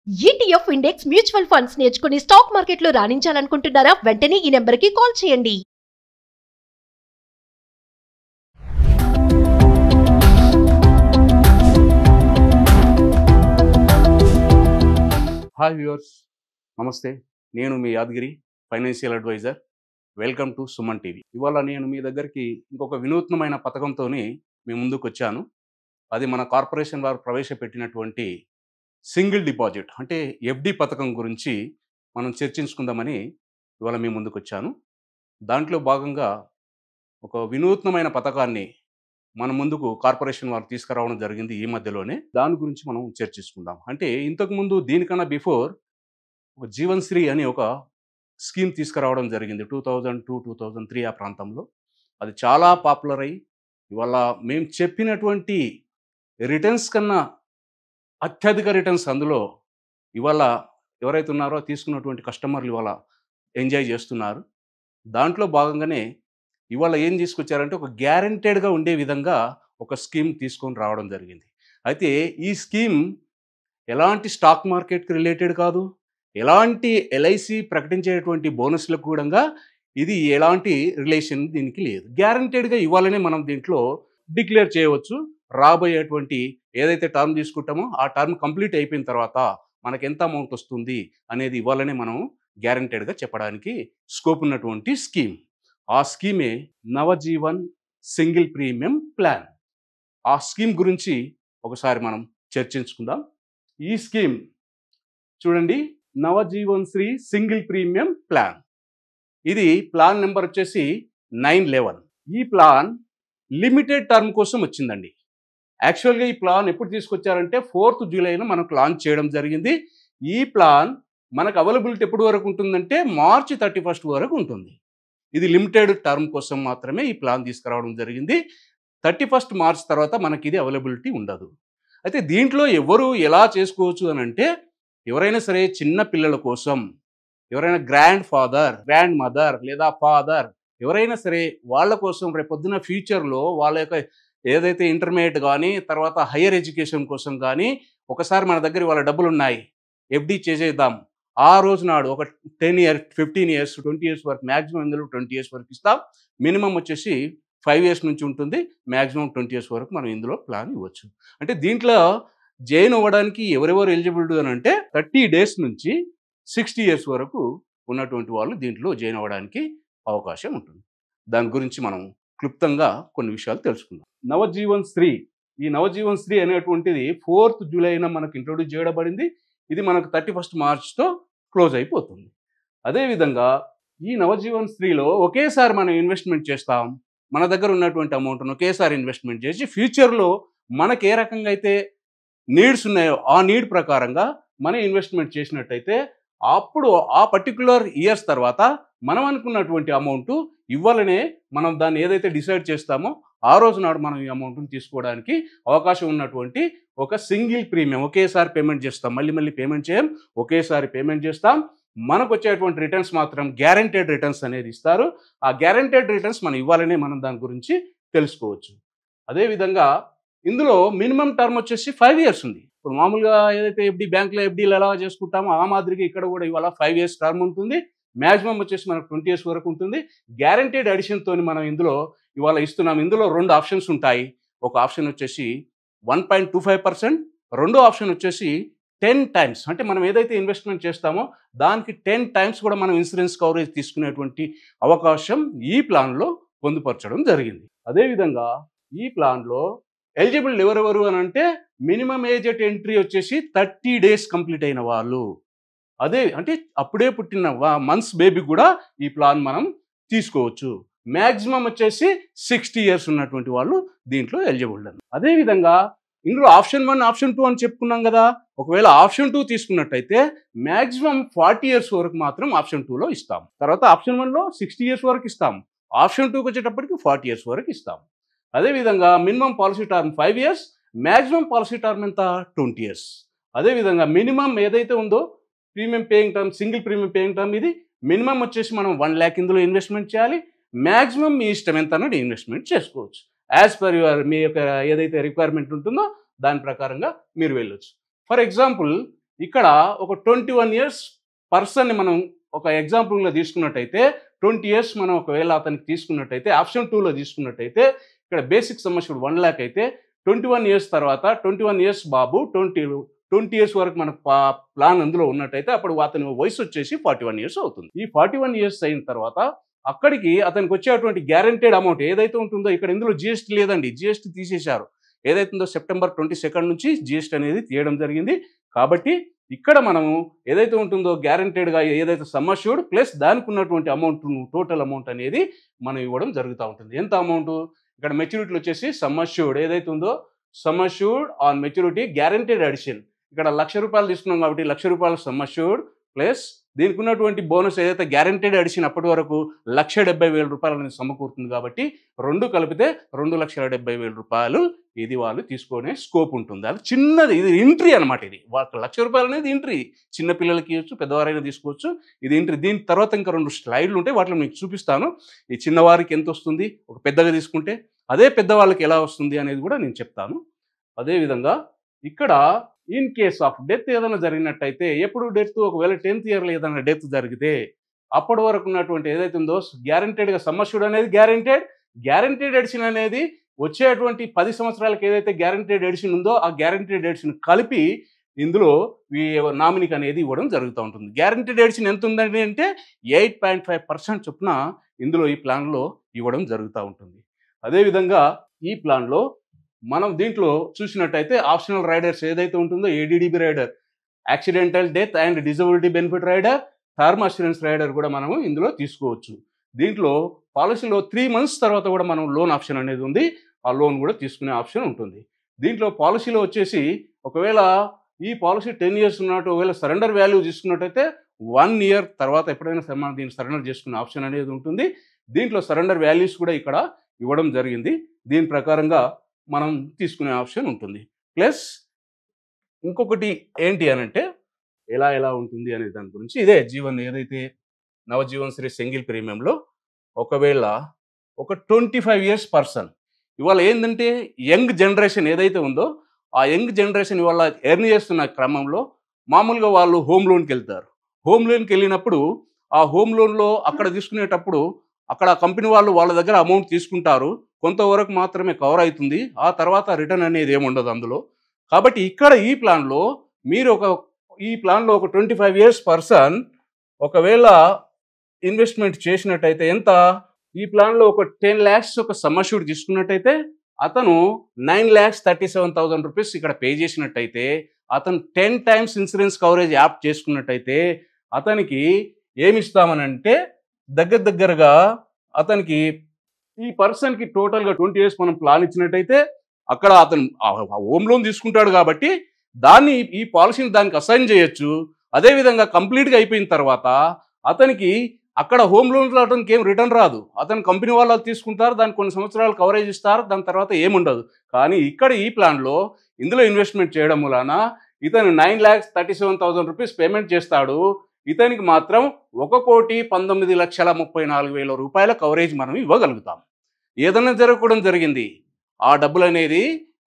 ETF index mutual funds నేర్చుకుని stock మార్కెట్లో రాణించాలనుకుంటున్నారా? వెంటనే ఈ నెంబర్కి కాల్ చేయండి. హాయ్ వ్యూవర్స్, నమస్తే. నేను మీ Yadagiri, financial advisor. Welcome to Suman TV. ఇవాళ నేను మీ దగ్గరికి ఇంకొక వినూత్నమైన పథకంతో మీ ముందుకు వచ్చాను. అది మన కార్పొరేషన్ వారు ప్రవేశపెట్టినటువంటి సింగిల్ డిపాజిట్ అంటే ఎఫ్డి పథకం గురించి మనం చర్చించుకుందామని ఇవాళ మీ ముందుకు వచ్చాను. దాంట్లో భాగంగా ఒక వినూత్నమైన పథకాన్ని మన ముందుకు కార్పొరేషన్ వారు తీసుకురావడం జరిగింది ఈ మధ్యలోనే. దాని గురించి మనం చర్చించుకుందాం. అంటే ఇంతకుముందు దీనికన్నా బిఫోర్ ఒక జీవన్శ్రీ అని ఒక స్కీమ్ తీసుకురావడం జరిగింది 2002-2003 ఆ ప్రాంతంలో. అది చాలా పాపులర్ అయ్యి ఇవాళ మేము చెప్పినటువంటి రిటర్న్స్ కన్నా అత్యధిక రిటర్న్స్ అందులో ఇవాళ ఎవరైతే ఉన్నారో తీసుకున్నటువంటి కస్టమర్లు ఇవాళ ఎంజాయ్ చేస్తున్నారు. దాంట్లో భాగంగానే ఇవాళ ఏం తీసుకొచ్చారంటే ఒక గ్యారెంటెడ్గా ఉండే విధంగా ఒక స్కీమ్ తీసుకొని రావడం జరిగింది. అయితే ఈ స్కీమ్ ఎలాంటి స్టాక్ మార్కెట్కి రిలేటెడ్ కాదు, ఎలాంటి ఎల్ఐసి ప్రకటించేటువంటి బోనస్లకు కూడా ఇది ఎలాంటి రిలేషన్ దీనికి లేదు. గ్యారెంటెడ్గా ఇవ్వాలనే మనం దీంట్లో డిక్లేర్ చేయవచ్చు. రాబోయేటువంటి ఏదైతే టర్మ్ తీసుకుంటామో ఆ టర్మ్ కంప్లీట్ అయిపోయిన తర్వాత మనకు ఎంత అమౌంట్ వస్తుంది అనేది ఇవ్వాలనే మనం గ్యారెంటెడ్గా చెప్పడానికి స్కోప్ ఉన్నటువంటి స్కీమ్. ఆ స్కీమే నవజీవన్ సింగిల్ ప్రీమియం ప్లాన్. ఆ స్కీమ్ గురించి ఒకసారి మనం చర్చించుకుందాం. ఈ స్కీమ్ చూడండి, Navjeevan Shri single premium plan. ఇది ప్లాన్ నెంబర్ వచ్చేసి 911. ఈ ప్లాన్ లిమిటెడ్ టర్మ్ కోసం వచ్చిందండి. యాక్చువల్గా ఈ ప్లాన్ ఎప్పుడు తీసుకొచ్చారంటే 4th జూలైలో మనకు లాంచ్ చేయడం జరిగింది. ఈ ప్లాన్ మనకు అవైలబిలిటీ ఎప్పుడు వరకు ఉంటుందంటే మార్చి 31 వరకు ఉంటుంది. ఇది లిమిటెడ్ టర్మ్ కోసం మాత్రమే ఈ ప్లాన్ తీసుకురావడం జరిగింది. 31 మార్చ్ తర్వాత మనకి ఇది అవైలబిలిటీ ఉండదు. అయితే దీంట్లో ఎవరు ఎలా చేసుకోవచ్చు అని అంటే, ఎవరైనా సరే చిన్న పిల్లల కోసం, ఎవరైనా గ్రాండ్ ఫాదర్, గ్రాండ్ మదర్ లేదా ఫాదర్ ఎవరైనా సరే వాళ్ళ కోసం రేపొద్దున ఫ్యూచర్లో వాళ్ళ యొక్క ఏదైతే ఇంటర్మీడియట్ కానీ తర్వాత హయ్యర్ ఎడ్యుకేషన్ కోసం కానీ ఒకసారి మన దగ్గర వాళ్ళ డబ్బులు ఉన్నాయి, ఎఫ్డి చేసేద్దాం, ఆ రోజు నాడు ఒక 10 years 15 years 20 years వరకు, మ్యాక్సిమం ఇందులో 20 years వరకు ఇస్తాం. మినిమం వచ్చేసి 5 years నుంచి ఉంటుంది, మ్యాక్సిమం 20 years వరకు మనం ఇందులో ప్లాన్ ఇవ్వచ్చు. అంటే దీంట్లో జాయిన్ అవ్వడానికి ఎవరెవరు ఎలిజిబిలిటీ అని అంటే 30 days నుంచి 60 years వరకు ఉన్నటువంటి వాళ్ళు దీంట్లో జాయిన్ అవ్వడానికి అవకాశం ఉంటుంది. దాని గురించి మనం క్లుప్తంగా కొన్ని విషయాలు తెలుసుకుందాం. నవజీవన్ శ్రీ, ఈ నవజీవన్ శ్రీ అనేటువంటిది 4th జూలైన మనకు ఇంట్రొడ్యూస్ చేయబడింది. ఇది మనకు 31 మార్చ్తో క్లోజ్ అయిపోతుంది. అదేవిధంగా ఈ నవజీవన్ శ్రీలో ఒకేసారి మనం ఇన్వెస్ట్మెంట్ చేస్తాం. మన దగ్గర ఉన్నటువంటి అమౌంట్ను ఒకేసారి ఇన్వెస్ట్మెంట్ చేసి ఫ్యూచర్లో మనకు ఏ రకంగా అయితే నీడ్స్ ఉన్నాయో ఆ నీడ్ ప్రకారంగా మనం ఇన్వెస్ట్మెంట్ చేసినట్టయితే అప్పుడు ఆ పర్టికులర్ ఇయర్స్ తర్వాత మనం అనుకున్నటువంటి అమౌంట్ ఇవ్వాలనే మనం దాన్ని ఏదైతే డిసైడ్ చేస్తామో ఆ రోజు నాడు మనం ఈ అమౌంట్ని తీసుకోవడానికి అవకాశం ఉన్నటువంటి ఒక సింగిల్ ప్రీమియం. ఒకేసారి పేమెంట్ చేస్తాం, మళ్ళీ పేమెంట్ చేయం, ఒకేసారి పేమెంట్ చేస్తాం. మనకు వచ్చేటువంటి రిటర్న్స్ మాత్రం గ్యారెంటెడ్ రిటర్న్స్ అనేది ఇస్తారు. ఆ గ్యారెంటెడ్ రిటర్న్స్ మనం ఇవ్వాలనే మనం దాని గురించి తెలుసుకోవచ్చు. అదేవిధంగా ఇందులో మినిమం టర్మ్ వచ్చేసి 5 years ఉంది. ఇప్పుడు మామూలుగా ఏదైతే ఎఫ్డి బ్యాంకులో ఎఫ్డీలు ఎలా చేసుకుంటామో ఆ మాదిరిగా ఇక్కడ కూడా ఇవాళ 5 years టర్మ్ ఉంటుంది. మ్యాక్సిమం వచ్చేసి మనకు 20 years వరకు ఉంటుంది. గ్యారెంటెడ్ అడిషన్తో మనం ఇందులో ఇవాళ ఇస్తున్నాం. ఇందులో 2 ఆప్షన్స్ ఉంటాయి. ఒక ఆప్షన్ వచ్చేసి 1.25%, రెండో ఆప్షన్ వచ్చేసి 10 times. అంటే మనం ఏదైతే ఇన్వెస్ట్మెంట్ చేస్తామో దానికి 10 times కూడా మనం ఇన్సూరెన్స్ కవరేజ్ తీసుకునేటువంటి అవకాశం ఈ ప్లాన్లో పొందుపరచడం జరిగింది. అదేవిధంగా ఈ ప్లాన్లో ఎలిజిబుల్ ఎవరెవరు అని అంటే మినిమం ఏజ్ ఎట్ ఎంట్రీ వచ్చేసి 30 days కంప్లీట్ అయిన వాళ్ళు, అదే అంటే అప్పుడే పుట్టిన మంత్స్ బేబీ కూడా ఈ ప్లాన్ మనం తీసుకోవచ్చు. మ్యాక్సిమం వచ్చేసి 60 years ఉన్నటువంటి వాళ్ళు దీంట్లో ఎలిజిబుల్. అదేవిధంగా ఇందులో ఆప్షన్ 1 ఆప్షన్ 2 అని చెప్పుకున్నాం కదా. ఒకవేళ ఆప్షన్ 2 తీసుకున్నట్టయితే మ్యాక్సిమం 40 years వరకు మాత్రం ఆప్షన్ 2లో ఇస్తాం. తర్వాత ఆప్షన్ 1లో 60 years వరకు ఇస్తాం. ఆప్షన్ 2కి వచ్చేటప్పటికి 40 years వరకు ఇస్తాం. అదేవిధంగా minimum policy term 5 years, maximum policy term ఎంత 20 years. అదేవిధంగా మినిమం ఏదైతే ఉందో premium paying term, single premium paying term, ఇది మినిమం వచ్చేసి మనం 1 lakh ఇందులో ఇన్వెస్ట్మెంట్ చేయాలి. మ్యాక్సిమం మీ ఇష్టం ఎంత అన్నది ఇన్వెస్ట్మెంట్ చేసుకోవచ్చు. యాజ్ పర్ యువర్ మీ యొక్క ఏదైతే రిక్వైర్మెంట్ ఉంటుందో దాని ప్రకారంగా మీరు వెళ్ళొచ్చు. ఫర్ ఎగ్జాంపుల్ ఇక్కడ ఒక 21 ఇయర్స్ పర్సన్ని మనం ఒక ఎగ్జాంపుల్గా తీసుకున్నట్టయితే 20 ఇయర్స్ మనం ఒకవేళ అతనికి తీసుకున్నట్టయితే ఆప్షన్ 2లో తీసుకున్నట్టయితే ఇక్కడ బేసిక్ సమ్ అష్యూర్డ్ 1 lakh అయితే 21 ఇయర్స్ తర్వాత 21 ఇయర్స్ బాబు 20 ఇయర్స్ వరకు మన ప్లాన్ అందులో ఉన్నట్టయితే అప్పుడు అతని వయసు వచ్చేసి 41 ఇయర్స్ అవుతుంది. ఈ 41 ఇయర్స్ అయిన తర్వాత అక్కడికి అతనికి వచ్చేటువంటి గ్యారెంటెడ్ అమౌంట్ ఏదైతే ఉంటుందో ఇక్కడ ఇందులో జిఎస్టీ లేదండి, జిఎస్టీ తీసేశారు. ఏదైతుందో September 22 నుంచి జిఎస్టీ అనేది తీయడం జరిగింది. కాబట్టి ఇక్కడ మనము ఏదైతే ఉంటుందో గ్యారెంటెడ్గా ఏదైతే సమ్ అష్యూర్డ్ ప్లస్ దానికి ఉన్నటువంటి అమౌంట్ టోటల్ అమౌంట్ అనేది మనం ఇవ్వడం జరుగుతూ ఉంటుంది. ఎంత అమౌంట్ ఇక్కడ మెచ్యూరిటీలు వచ్చేసి సమ్ అష్యూర్డ్ ఏదైతే ఉందో sum assured on maturity guaranteed addition ఇక్కడ ₹1,00,000 తీసుకున్నాం కాబట్టి ₹1,00,000 సమ్ అష్యూర్డ్ ప్లస్ దీనికి ఉన్నటువంటి బోనస్ ఏదైతే గ్యారెంటెడ్ అడిషన్ అప్పటి వరకు ₹1,70,000 అనేది సమకూరుతుంది కాబట్టి రెండు కలిపితే ₹2,70,000 ఇది వాళ్ళు తీసుకునే స్కోప్ ఉంటుంది. అది చిన్నది, ఇది ఎంట్రీ అనమాట. ఇది వాళ్ళకి ₹1,00,000 అనేది ఎంట్రీ, చిన్న పిల్లలకి ఇవ్వచ్చు, పెద్దవారైనా తీసుకోవచ్చు. ఇది ఎంట్రీ. దీని తర్వాత ఇంకా 2 స్లైడ్లు ఉంటాయి, వాటిలో మీకు చూపిస్తాను. ఈ చిన్నవారికి ఎంత వస్తుంది ఒక పెద్దగా తీసుకుంటే, అదే పెద్దవాళ్ళకి ఎలా వస్తుంది అనేది కూడా నేను చెప్తాను. అదేవిధంగా ఇక్కడ ఇన్ కేస్ ఆఫ్ డెత్ ఏదైనా జరిగినట్టయితే ఎప్పుడు డెత్ ఒకవేళ 10th ఇయర్లో ఏదైనా డెత్ జరిగితే అప్పటి వరకు ఉన్నటువంటి ఏదైతే ఉందో గ్యారెంటెడ్గా సమ్ అష్యూర్డ్ అనేది గ్యారెంటెడ్ ఎడిషన్ అనేది వచ్చేటువంటి 10 సంవత్సరాలకు ఏదైతే గ్యారెంటెడ్ ఎడిషన్ ఉందో ఆ గ్యారెంటెడ్ ఎడిషన్ కలిపి ఇందులో నామినీకి అనేది ఇవ్వడం జరుగుతూ ఉంటుంది. గ్యారెంటెడ్ ఎడిషన్ ఎంత ఉందండి అంటే 8.5% చొప్పున ఇందులో ఈ ప్లాన్లో ఇవ్వడం జరుగుతూ ఉంటుంది. అదేవిధంగా ఈ ప్లాన్లో మనం దీంట్లో చూసినట్టయితే ఆప్షనల్ రైడర్స్ ఏదైతే ఉంటుందో ADDB rider, accidental death and disability benefit rider, term assurance rider కూడా మనము ఇందులో తీసుకోవచ్చు. దీంట్లో పాలసీలో 3 months తర్వాత కూడా మనం లోన్ ఆప్షన్ అనేది ఉంది, ఆ లోన్ కూడా తీసుకునే ఆప్షన్ ఉంటుంది. దీంట్లో పాలసీలో వచ్చేసి ఒకవేళ ఈ పాలసీ 10 years ఉన్నట్టు ఒకవేళ సరెండర్ వాల్యూ తీసుకున్నట్టయితే 1 year తర్వాత ఎప్పుడైనా దీన్ని సరెండర్ చేసుకునే ఆప్షన్ అనేది ఉంటుంది. దీంట్లో సరెండర్ వాల్యూస్ కూడా ఇక్కడ ఇవ్వడం జరిగింది. దీని ప్రకారంగా మనం తీసుకునే ఆప్షన్ ఉంటుంది. ప్లస్ ఇంకొకటి ఏంటి అని అంటే ఎలా ఉంటుంది అనే దాని గురించి ఇదే జీవన్ ఏదైతే నవజీవన్ శ్రీ సింగిల్ ప్రీమియంలో ఒకవేళ ఒక 25 years పర్సన్ ఇవాళ ఏంటంటే యంగ్ జనరేషన్ ఏదైతే ఉందో ఆ యంగ్ జనరేషన్ ఇవాళ ఎర్న్ చేస్తున్న క్రమంలో మామూలుగా వాళ్ళు హోమ్ లోన్కి వెళ్తారు. హోమ్ లోన్కి వెళ్ళినప్పుడు ఆ హోమ్ లోన్లో అక్కడ తీసుకునేటప్పుడు అక్కడ కంపెనీ వాళ్ళు వాళ్ళ దగ్గర అమౌంట్ తీసుకుంటారు, కొంతవరకు మాత్రమే కవర్ అవుతుంది, ఆ తర్వాత రిటర్న్ అనేది ఏముండదు అందులో. కాబట్టి ఇక్కడ ఈ ప్లాన్లో మీరు ఒక 25 years పర్సన్ ఒకవేళ ఇన్వెస్ట్మెంట్ చేసినట్టయితే ఎంత ఈ ప్లాన్లో ఒక 10 lakhs ఒక సమ్ అష్యూర్డ్ తీసుకున్నట్టయితే అతను ₹9,37,000 ఇక్కడ పే చేసినట్టయితే అతను 10 times ఇన్సూరెన్స్ కవరేజ్ యాప్ చేసుకున్నట్టయితే అతనికి ఏమి ఇస్తామనంటే దగ్గరగా అతనికి ఈ పర్సన్కి టోటల్గా 20 years మనం ప్లాన్ ఇచ్చినట్టయితే అక్కడ అతను హోమ్ లోన్ తీసుకుంటాడు కాబట్టి దాన్ని ఈ పాలసీని దానికి అసైన్ చేయొచ్చు. అదేవిధంగా కంప్లీట్గా అయిపోయిన తర్వాత అతనికి అక్కడ హోమ్ లోన్లో అతనికి ఏం రిటర్న్ రాదు, అతను కంపెనీ వాళ్ళు తీసుకుంటారు, దానికి కొన్ని సంవత్సరాలు కవరేజ్ ఇస్తారు, దాని తర్వాత ఏముండదు. కానీ ఇక్కడ ఈ ప్లాన్లో ఇందులో ఇన్వెస్ట్మెంట్ చేయడం వలన ఇతను ₹9,37,000 పేమెంట్ చేస్తాడు. ఇతనికి మాత్రం ₹1,19,34,000 కవరేజ్ మనం ఇవ్వగలుగుతాం. ఏదైనా జరగకూడదు జరిగింది ఆ డబ్బులు అనేది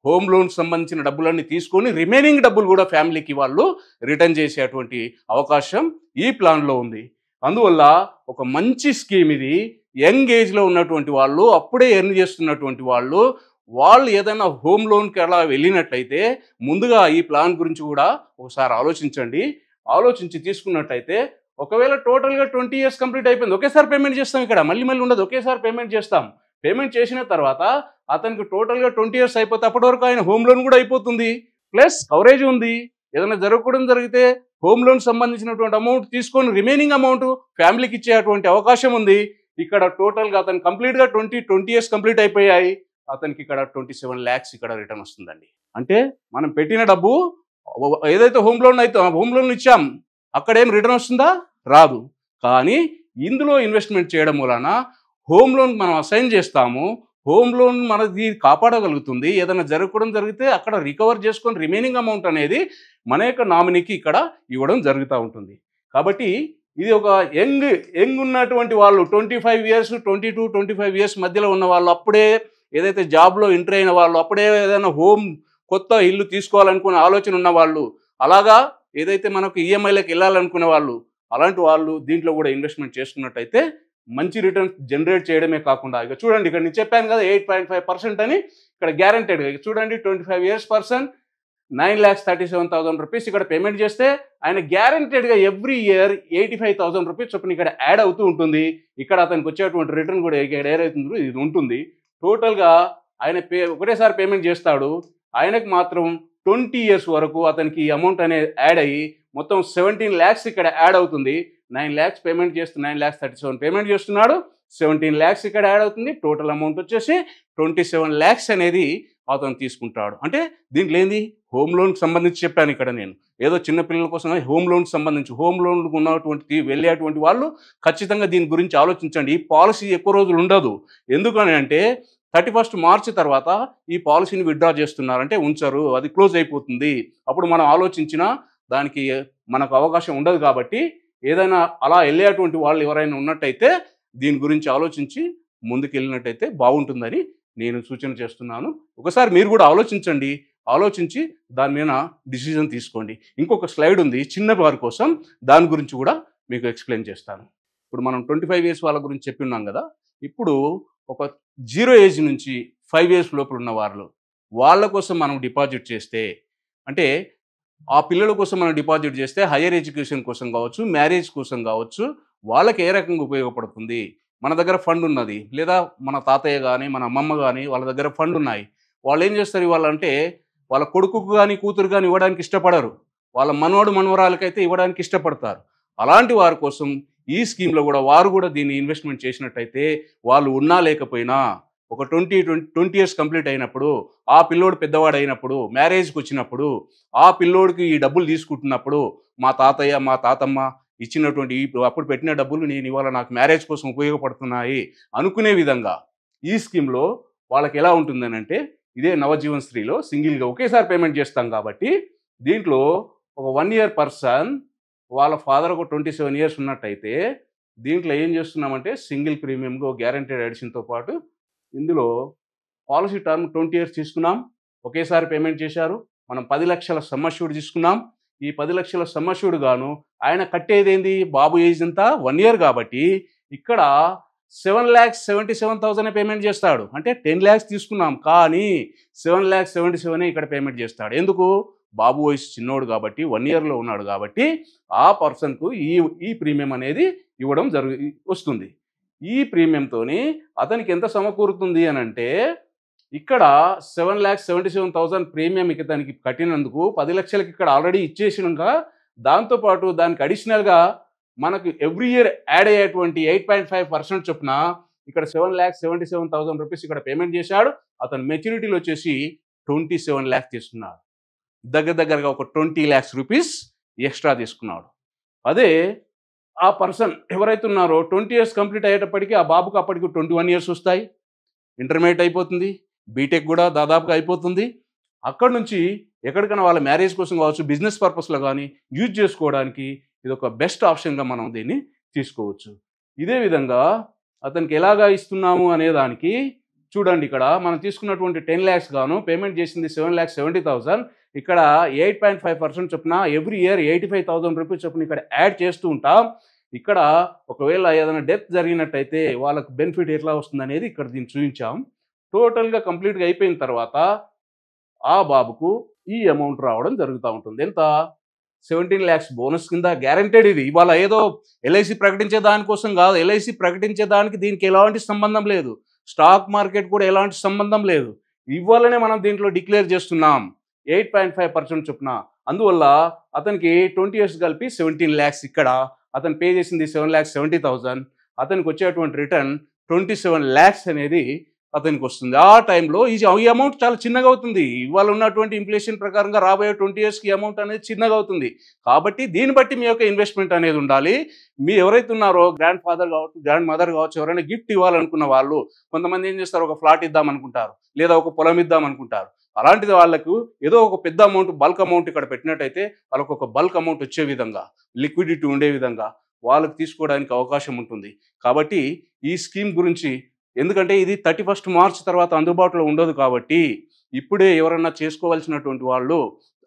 హోమ్ లోన్ సంబంధించిన డబ్బులన్నీ తీసుకొని రిమైనింగ్ డబ్బులు కూడా ఫ్యామిలీకి వాళ్ళు రిటర్న్ చేసేటువంటి అవకాశం ఈ ప్లాన్లో ఉంది. అందువల్ల ఒక మంచి స్కీమ్ ఇది. యంగ్ ఏజ్లో ఉన్నటువంటి వాళ్ళు, అప్పుడే ఎర్న్ చేస్తున్నటువంటి వాళ్ళు ఏదైనా హోమ్ లోన్కి అలా వెళ్ళినట్టయితే ముందుగా ఈ ప్లాన్ గురించి కూడా ఒకసారి ఆలోచించి తీసుకున్నట్టయితే ఒకవేళ టోటల్గా 20 years కంప్లీట్ అయిపోయింది, ఒకేసారి పేమెంట్ చేస్తాం. ఇక్కడ మళ్ళీ ఉండదు, ఒకేసారి పేమెంట్ చేస్తాం. పేమెంట్ చేసిన తర్వాత అతనికి టోటల్గా 20 years అయిపోతే అప్పటి వరకు ఆయన హోమ్ లోన్ కూడా అయిపోతుంది, ప్లస్ కవరేజ్ ఉంది. ఏదైనా జరగకూడదు జరిగితే హోమ్ లోన్ సంబంధించినటువంటి అమౌంట్ తీసుకొని రిమైనింగ్ అమౌంట్ ఫ్యామిలీకి ఇచ్చేటువంటి అవకాశం ఉంది. ఇక్కడ టోటల్గా అతను కంప్లీట్గా 20 years కంప్లీట్ అయిపోయాయి. అతనికి ఇక్కడ 27 lakhs ఇక్కడ రిటర్న్ వస్తుందండి. అంటే మనం పెట్టిన డబ్బు ఏదైతే హోమ్ లోన్ ఇచ్చాం అక్కడేం రిటర్న్ వస్తుందా? రాదు. కానీ ఇందులో ఇన్వెస్ట్మెంట్ చేయడం వలన హోమ్ లోన్ మనం అసైన్ చేస్తాము, హోమ్ లోన్ మనది కాపాడగలుగుతుంది. ఏదైనా జరగకూడదు జరిగితే అక్కడ రికవర్ చేసుకొని రిమైనింగ్ అమౌంట్ అనేది మన యొక్క నామినీకి ఇక్కడ ఇవ్వడం జరుగుతూ ఉంటుంది. కాబట్టి ఇది ఒక యంగ్ ఉన్నటువంటి వాళ్ళు 25 years 22-25 years మధ్యలో ఉన్న వాళ్ళు, అప్పుడే ఏదైతే జాబ్లో ఎంటర్ అయిన వాళ్ళు, అప్పుడే ఏదైనా కొత్త ఇల్లు తీసుకోవాలనుకునే ఆలోచన ఉన్న వాళ్ళు, అలాగా ఏదైతే మనకు ఈఎంఐలకు వెళ్ళాలనుకునే వాళ్ళు అలాంటి వాళ్ళు దీంట్లో కూడా ఇన్వెస్ట్మెంట్ చేసుకున్నట్టయితే మంచి రిటర్న్స్ జనరేట్ చేయడమే కాకుండా ఇక చూడండి ఇక్కడ నేను చెప్పాను కదా 8.5% అని ఇక్కడ గ్యారంటెడ్గా చూడండి 25 years పర్సన్ 9,37,000 రూపీస్ ఇక్కడ పేమెంట్ చేస్తే ఆయన గ్యారంటెడ్గా ఎవ్రీ ఇయర్ 85,000 రూపీస్ చొప్పున ఇక్కడ యాడ్ అవుతూ ఉంటుంది. ఇక్కడ అతనికి వచ్చేటువంటి రిటర్న్ కూడా ఏదైతుందో ఇది ఉంటుంది. టోటల్గా ఆయన ఒకటేసారి పేమెంట్ చేస్తాడు. ఆయనకు మాత్రం 20 years వరకు అతనికి ఈ అమౌంట్ అనేది యాడ్ అయ్యి మొత్తం 17 lakhs ఇక్కడ యాడ్ అవుతుంది. 9 lakhs పేమెంట్ చేస్తూ 9,37,000 పేమెంట్ చేస్తున్నాడు. 17 lakhs ఇక్కడ యాడ్ అవుతుంది. టోటల్ అమౌంట్ వచ్చేసి 27 lakhs అనేది అతను తీసుకుంటాడు. అంటే దీంట్లో ఏంది హోమ్ లోన్కి సంబంధించి చెప్పాను ఇక్కడ నేను ఏదో చిన్న పిల్లల కోసం హోమ్ లోన్కి సంబంధించి హోమ్ లోన్ ఉన్నటువంటి వెళ్ళేటువంటి వాళ్ళు ఖచ్చితంగా దీని గురించి ఆలోచించండి. ఈ పాలసీ ఎక్కువ రోజులు ఉండదు. ఎందుకని అంటే 31st March తర్వాత ఈ పాలసీని విత్డ్రా చేస్తున్నారంటే ఉంచరు, అది క్లోజ్ అయిపోతుంది. అప్పుడు మనం ఆలోచించినా దానికి మనకు అవకాశం ఉండదు. కాబట్టి ఏదైనా అలా వెళ్ళేటువంటి వాళ్ళు ఎవరైనా ఉన్నట్టయితే దీని గురించి ఆలోచించి ముందుకు వెళ్ళినట్టయితే బాగుంటుందని నేను సూచన చేస్తున్నాను. ఒకసారి మీరు కూడా ఆలోచించండి, ఆలోచించి దాని మీద డిసిజన్ తీసుకోండి. ఇంకొక స్లైడ్ ఉంది చిన్న వారి కోసం, దాని గురించి కూడా మీకు ఎక్స్ప్లెయిన్ చేస్తాను. ఇప్పుడు మనం 25 years వాళ్ళ గురించి చెప్పి ఉన్నాం కదా. ఇప్పుడు ఒక 0 age నుంచి 5 years లోపల ఉన్న వాళ్ళ కోసం మనం డిపాజిట్ చేస్తే అంటే ఆ పిల్లల కోసం మనం డిపాజిట్ చేస్తే హైయర్ ఎడ్యుకేషన్ కోసం కావచ్చు, మ్యారేజ్ కోసం కావచ్చు, వాళ్ళకి ఏ రకంగా ఉపయోగపడుతుంది. మన దగ్గర ఫండ్ ఉన్నది, లేదా మన తాతయ్య కానీ మన అమ్మమ్మ కానీ వాళ్ళ దగ్గర ఫండ్ ఉన్నాయి. వాళ్ళు ఏం చేస్తారు ఇవ్వాలంటే వాళ్ళ కొడుకుకు కానీ కూతురు కానీ ఇవ్వడానికి ఇష్టపడరు, వాళ్ళ మనవడు మనవరాలకైతే ఇవ్వడానికి ఇష్టపడతారు. అలాంటి వారి కోసం ఈ స్కీమ్లో కూడా వారు కూడా దీన్ని ఇన్వెస్ట్మెంట్ చేసినట్టయితే వాళ్ళు ఉన్నా లేకపోయినా ఒక 20 years కంప్లీట్ అయినప్పుడు ఆ పిల్లోడు పెద్దవాడు అయినప్పుడు మ్యారేజ్కి వచ్చినప్పుడు ఆ పిల్లోడికి ఈ డబ్బులు తీసుకుంటున్నప్పుడు మా తాతయ్య మా తాతమ్మ ఇచ్చినటువంటి అప్పుడు పెట్టిన డబ్బులు నేను ఇవాళ నాకు మ్యారేజ్ కోసం ఉపయోగపడుతున్నాయి అనుకునే విధంగా ఈ స్కీమ్లో వాళ్ళకి ఎలా ఉంటుందని అంటే ఇదే నవజీవన్ స్త్రీలో సింగిల్గా ఒకేసారి పేమెంట్ చేస్తాం కాబట్టి దీంట్లో ఒక 1 year పర్సన్ వాళ్ళ ఫాదర్ ఒక 27 years ఉన్నట్టయితే దీంట్లో ఏం చేస్తున్నామంటే సింగిల్ ప్రీమియంగా గ్యారంటీడ్ ఎడిషన్తో పాటు ఇందులో పాలసీ టర్మ్ 20 years తీసుకున్నాం, ఒకేసారి పేమెంట్ చేశారు. మనం 10 lakhs సమ్ అష్యూర్డ్ తీసుకున్నాం. ఈ 10 lakhs సమ్ అష్యూర్డ్ గాను ఆయన కట్టేది ఏంది బాబు ఏజ్ అంతా 1 year కాబట్టి ఇక్కడ 7,77,000 పేమెంట్ చేస్తాడు. అంటే 10 lakhs తీసుకున్నాం కానీ 7,77,000 ఇక్కడ పేమెంట్ చేస్తాడు. ఎందుకు? బాబు వయసు చిన్నోడు కాబట్టి 1 yearలో ఉన్నాడు కాబట్టి ఆ పర్సన్కు ఈ ప్రీమియం అనేది ఇవ్వడం వస్తుంది. ఈ ప్రీమియంతోని అతనికి ఎంత సమకూరుతుంది అని అంటే ఇక్కడ 7,77,000 ప్రీమియం ఇక దానికి కట్టినందుకు 10 lakhs ఇక్కడ ఆల్రెడీ ఇచ్చేసినాక దాంతోపాటు దానికి అడిషనల్గా మనకు ఎవ్రీ ఇయర్ యాడ్ అయ్యేటువంటి 8.5% చొప్పున ఇక్కడ 7,77,000 రూపీస్ ఇక్కడ పేమెంట్ చేశాడు. అతను మెచ్యూరిటీలో వచ్చేసి 27 lakhs తీసుకున్నాడు. దగ్గరగా ఒక 20 lakhs రూపీస్ ఎక్స్ట్రా తీసుకున్నాడు. అదే ఆ పర్సన్ ఎవరైతే ఉన్నారో 20 years కంప్లీట్ అయ్యేటప్పటికీ ఆ బాబుకు అప్పటికి 21 years వస్తాయి, ఇంటర్మీడియట్ అయిపోతుంది, బీటెక్ కూడా దాదాపుగా అయిపోతుంది. అక్కడ నుంచి ఎక్కడికైనా వాళ్ళ మ్యారేజ్ కోసం కావచ్చు, బిజినెస్ పర్పస్లో కానీ యూజ్ చేసుకోవడానికి ఇది ఒక బెస్ట్ ఆప్షన్గా మనం దీన్ని తీసుకోవచ్చు. ఇదే విధంగా అతనికి ఎలాగా ఇస్తున్నాము అనే దానికి చూడండి, ఇక్కడ మనం తీసుకున్నటువంటి 10 lakhs గాను పేమెంట్ చేసింది 7,70,000. ఇక్కడ 8.5% చొప్పున ఎవ్రీ ఇయర్ 85,000 రూపీస్ చొప్పున ఇక్కడ యాడ్ చేస్తూ ఉంటాం. ఇక్కడ ఒకవేళ ఏదైనా డెత్ జరిగినట్టయితే వాళ్ళకు బెనిఫిట్ ఎట్లా వస్తుంది అనేది ఇక్కడ దీన్ని చూపించాం. టోటల్గా కంప్లీట్గా అయిపోయిన తర్వాత ఆ బాబుకు ఈ అమౌంట్ రావడం జరుగుతూ ఉంటుంది. ఎంత? 17 lakhs బోనస్ కింద గ్యారంటెడ్. ఇది ఇవాళ ఏదో ఎల్ఐసి ప్రకటించే దానికోసం కాదు. ఎల్ఐసి ప్రకటించే దానికి దీనికి ఎలాంటి సంబంధం లేదు. స్టాక్ మార్కెట్ కూడా ఎలాంటి సంబంధం లేదు. ఇవ్వాలనే మనం దీంట్లో డిక్లేర్ చేస్తున్నాం 8.5% చొప్పున. అందువల్ల అతనికి 20 years కలిపి 17 lakhs ఇక్కడ అతను పే చేసింది 7,70,000. అతనికి వచ్చేటువంటి రిటర్న్ 27 lakhs అనేది అతనికి వస్తుంది. ఆ టైంలో ఈ అమౌంట్ చాలా చిన్నగా అవుతుంది. ఇవాళ ఉన్నటువంటి ఇన్ఫ్లేషన్ ప్రకారంగా రాబోయే 20 yearsకి అమౌంట్ అనేది చిన్నగా అవుతుంది. కాబట్టి దీన్ని బట్టి మీ యొక్క ఇన్వెస్ట్మెంట్ అనేది ఉండాలి. మీ ఎవరైతే ఉన్నారో గ్రాండ్ ఫాదర్ కావచ్చు, గ్రాండ్ మదర్ కావచ్చు, ఎవరైనా గిఫ్ట్ ఇవ్వాలనుకున్న వాళ్ళు కొంతమంది ఏం చేస్తారు, ఒక ఫ్లాట్ ఇద్దాం అనుకుంటారు, లేదా ఒక పొలం ఇద్దాం అనుకుంటారు. అలాంటిది వాళ్ళకు ఏదో ఒక పెద్ద అమౌంట్ బల్క్ అమౌంట్ ఇక్కడ పెట్టినట్టయితే వాళ్ళకు ఒక బల్క్ అమౌంట్ వచ్చే విధంగా, లిక్విడిటీ ఉండే విధంగా వాళ్ళకు తీసుకోవడానికి అవకాశం ఉంటుంది. కాబట్టి ఈ స్కీమ్ గురించి, ఎందుకంటే ఇది 31st March తర్వాత అందుబాటులో ఉండదు కాబట్టి ఇప్పుడే ఎవరన్నా చేసుకోవాల్సినటువంటి వాళ్ళు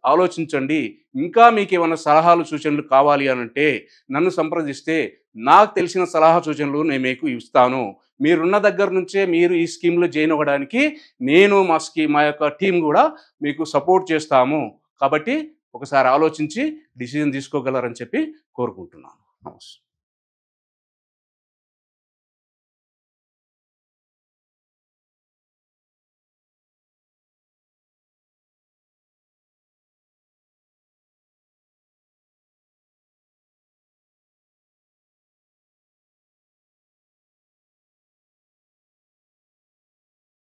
ఆలోచించండి. ఇంకా మీకు ఏమైనా సలహాలు సూచనలు కావాలి అనంటే నన్ను సంప్రదిస్తే నాకు తెలిసిన సలహా సూచనలు నేను మీకు ఇస్తాను. మీరున్న దగ్గర నుంచే మీరు ఈ స్కీమ్లో జాయిన్ అవ్వడానికి నేను మా యొక్క టీం కూడా మీకు సపోర్ట్ చేస్తాము. కాబట్టి ఒకసారి ఆలోచించి డిసిజన్ తీసుకోగలరని చెప్పి కోరుకుంటున్నాను. నమస్తే.